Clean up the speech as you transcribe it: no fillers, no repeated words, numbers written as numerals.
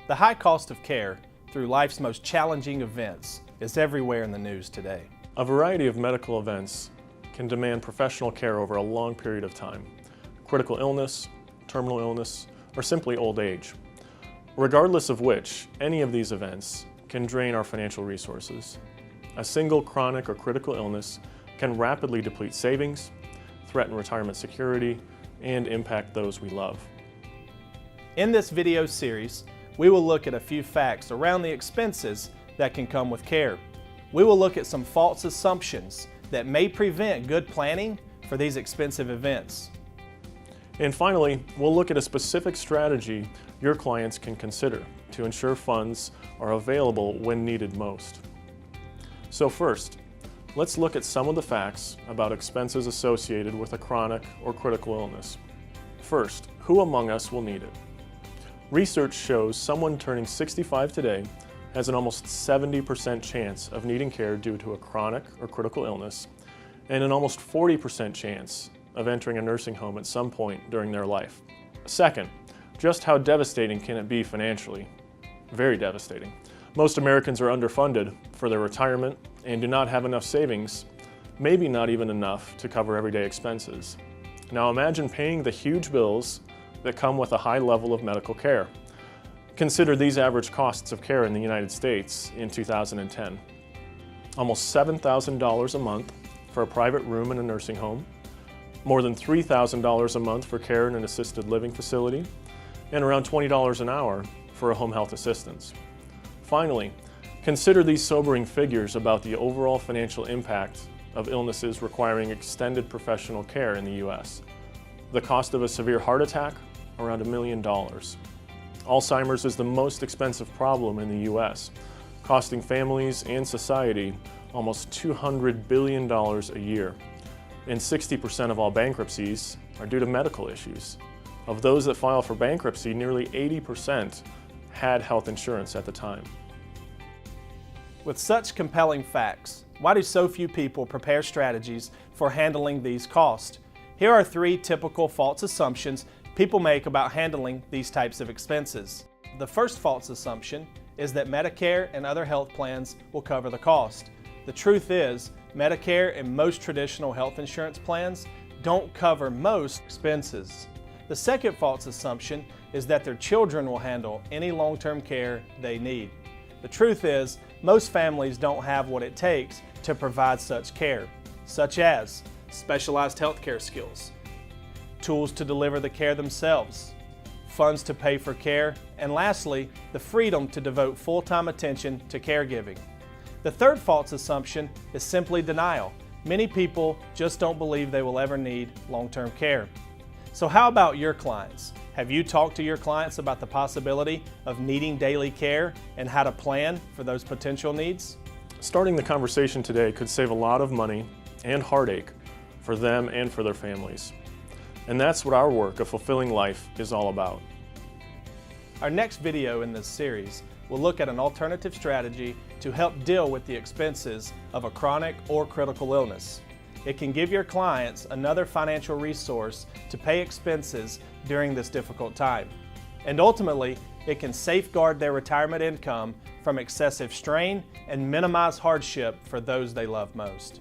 The high cost of care through life's most challenging events is everywhere in the news today. A variety of medical events can demand professional care over a long period of time. Critical illness, terminal illness, or simply old age. Regardless of which, any of these events can drain our financial resources. A single chronic or critical illness can rapidly deplete savings, threaten retirement security, and impact those we love. In this video series, we will look at a few facts around the expenses that can come with care. We will look at some false assumptions that may prevent good planning for these expensive events. And finally, we'll look at a specific strategy your clients can consider to ensure funds are available when needed most. So first, let's look at some of the facts about expenses associated with a chronic or critical illness. First, who among us will need it? Research shows someone turning 65 today has an almost 70% chance of needing care due to a chronic or critical illness, and an almost 40% chance of entering a nursing home at some point during their life. Second, just how devastating can it be financially? Very devastating. Most Americans are underfunded for their retirement and do not have enough savings, maybe not even enough to cover everyday expenses. Now imagine paying the huge bills that come with a high level of medical care. Consider these average costs of care in the United States in 2010. Almost $7,000 a month for a private room in a nursing home, more than $3,000 a month for care in an assisted living facility, and around $20 an hour for a home health assistance. Finally, consider these sobering figures about the overall financial impact of illnesses requiring extended professional care in the U.S. The cost of a severe heart attack, around $1 million. Alzheimer's is the most expensive problem in the U.S., costing families and society almost $200 billion a year. And 60% of all bankruptcies are due to medical issues. Of those that file for bankruptcy, nearly 80% had health insurance at the time. With such compelling facts, why do so few people prepare strategies for handling these costs? Here are 3 typical false assumptions people make about handling these types of expenses. The first false assumption is that Medicare and other health plans will cover the cost. The truth is, Medicare and most traditional health insurance plans don't cover most expenses. The second false assumption is that their children will handle any long-term care they need. The truth is, most families don't have what it takes to provide such care, such as specialized healthcare skills, tools to deliver the care themselves, funds to pay for care, and lastly, the freedom to devote full-time attention to caregiving. The third false assumption is simply denial. Many people just don't believe they will ever need long-term care. So how about your clients? Have you talked to your clients about the possibility of needing daily care and how to plan for those potential needs? Starting the conversation today could save a lot of money and heartache for them and for their families. And that's what our work of Fulfilling Life is all about. Our next video in this series will look at an alternative strategy to help deal with the expenses of a chronic or critical illness. It can give your clients another financial resource to pay expenses during this difficult time. And ultimately, it can safeguard their retirement income from excessive strain and minimize hardship for those they love most.